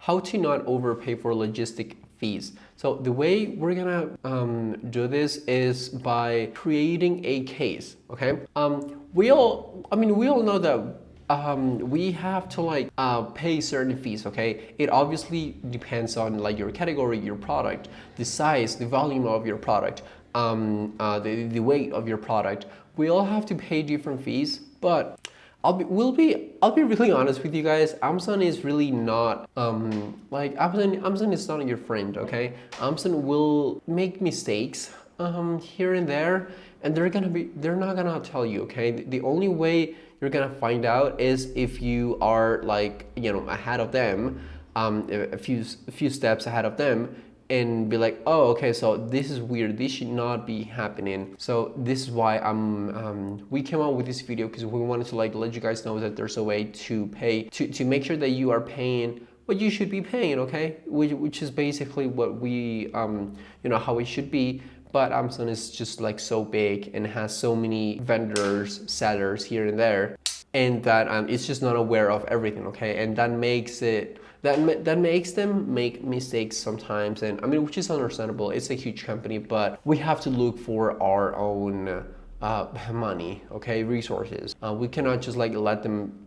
How to not overpay for logistic fees. So the way we're gonna do this is by creating a case. Okay. We all know that we have to pay certain fees. Okay, it obviously depends on like your category, your product, the size, the volume of your product, the weight of your product. We all have to pay different fees, but I'll be really honest with you guys. Amazon is really not Amazon is not your friend, okay? Amazon will make mistakes here and there, and they're not gonna tell you, okay? The only way you're gonna find out is if you are ahead of them, a few steps ahead of them, and be like, oh, okay, so this is weird. This should not be happening. So this is why we came out with this video, because we wanted to let you guys know that there's a way to pay to make sure that you are paying what you should be paying, okay? Which is basically what we how it should be. But Amazon is just like so big and has so many vendors, sellers here and there, and that it's just not aware of everything, okay? And that makes them make mistakes sometimes, and I mean, which is understandable. It's a huge company, but we have to look for our own money, okay, resources. We cannot just let them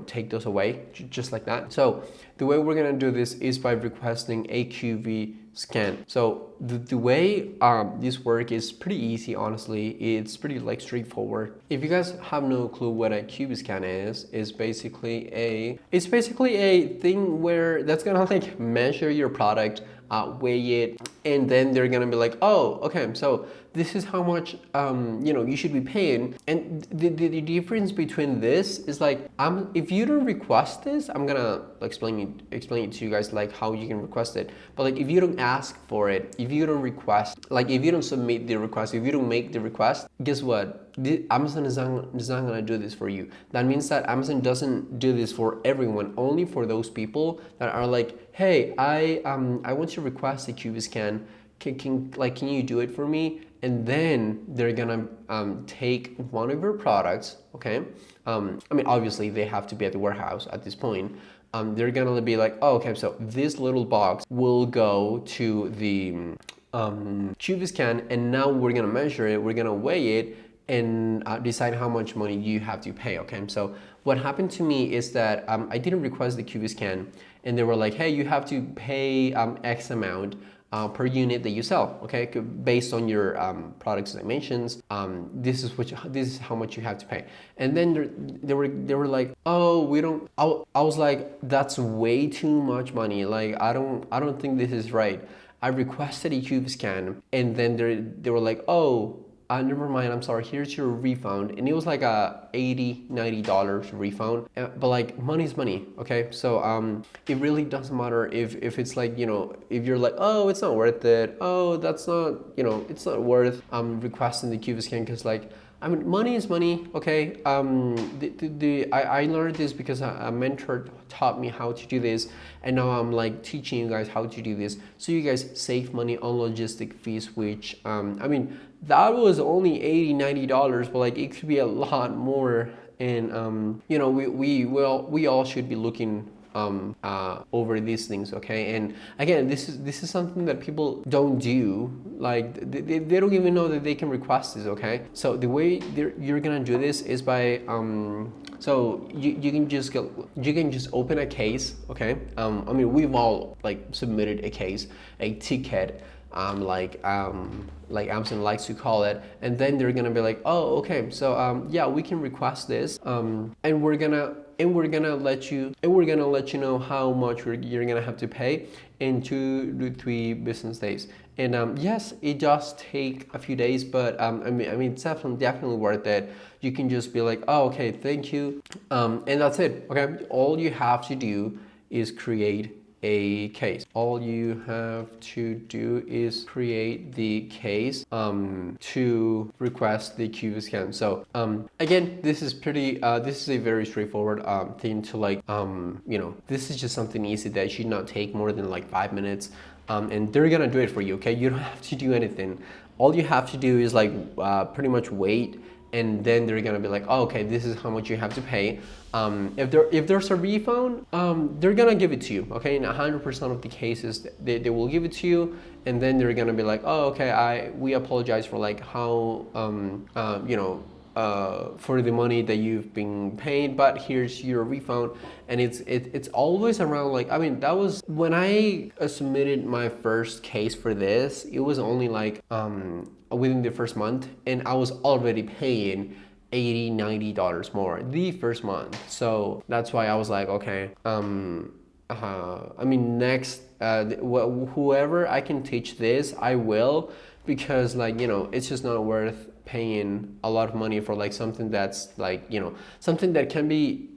take those away just like that. So the way we're gonna do this is by requesting a QV scan. So the way this work is pretty easy, honestly. It's pretty straightforward. If you guys have no clue what a QV scan is basically a thing where that's gonna measure your product, weigh it, and then they're gonna be like, oh, okay, so this is how much you should be paying. And the difference between this is if you don't request this, I'm gonna explain it to you guys how you can request it. But if you don't ask for it, if you don't request, if you don't submit the request, if you don't make the request, guess what? Amazon is not gonna do this for you. That means that Amazon doesn't do this for everyone, only for those people that are like, hey, I want to request a QV scan. Can you do it for me? And then they're gonna take one of your products, okay? I mean, obviously they have to be at the warehouse at this point. They're gonna be like, oh, okay, so this little box will go to the QV scan, and now we're gonna measure it, we're gonna weigh it, and decide how much money you have to pay, okay? So what happened to me is that I didn't request the QV scan, and they were like, hey, you have to pay X amount per unit that you sell, okay? Based on your product's dimensions, this is how much you have to pay. And then they were like, oh, we don't. I was like, that's way too much money. I don't think this is right. I requested a QV scan, and then they were like, oh, never mind, I'm sorry, here's your refund. And it was like a $80-$90 refund. But money's money, okay? So it really doesn't matter if it's if you're like, oh, it's not worth it. Oh, that's not, it's not worth requesting the QV scan, because I mean, money is money, okay? I learned this because a mentor taught me how to do this, and now I'm teaching you guys how to do this, so you guys save money on logistic fees, which I mean, that was only $80-$90, but it could be a lot more. And we all should be looking over these things, okay? And again, this is something that people don't do. They don't even know that they can request this, okay? So the way you're gonna do this is by so you can just open a case, okay? I mean, we've all submitted a case, a ticket, like Amazon likes to call it, and then they're gonna be like, oh, okay, so yeah, we can request this, and we're gonna let you know how much you're gonna have to pay in 2 to 3 business days. And yes, it does take a few days, but I mean, it's definitely worth it. You can just be like, oh, okay, thank you, and that's it, okay? All you have to do is create a case. All you have to do is create the case to request the QV scan. So again, this is a very straightforward thing to this is just something easy that should not take more than 5 minutes, and they're gonna do it for you, okay? You don't have to do anything. All you have to do is pretty much wait and then they're gonna be like, oh, okay, this is how much you have to pay. If there's a refund, they're gonna give it to you. Okay, in 100% of the cases, they will give it to you, and then they're gonna be like, oh, okay, we apologize for like how for the money that you've been paid, but here's your refund. And it's always around like, I mean, that was when I submitted my first case for this. It was only like within the first month, and I was already paying $80-$90 more the first month. So that's why I was like, okay, I mean, next whoever I can teach this, I will, because like, it's just not worth paying a lot of money for like something that's like, something that can be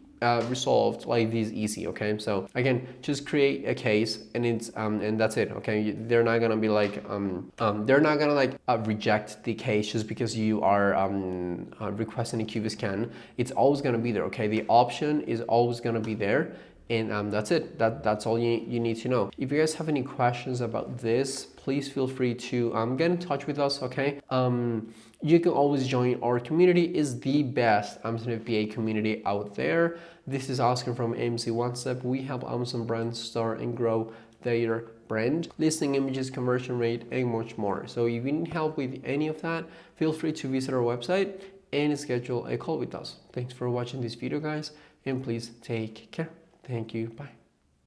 resolved like this easy. Okay, so again, just create a case, and it's and that's it. Okay, they're not gonna be like they're not gonna like reject the case just because you are requesting a QV scan. It's always gonna be there. Okay, the option is always gonna be there. And that's it. That's all you need to know. If you guys have any questions about this, please feel free to get in touch with us. Okay. You can always join our community. Is the best Amazon FBA community out there. This is Oscar from AMC One Step. We help Amazon brands start and grow their brand, listing images, conversion rate, and much more. So if you need help with any of that, feel free to visit our website and schedule a call with us. Thanks for watching this video, guys, and please take care. Thank you. Bye.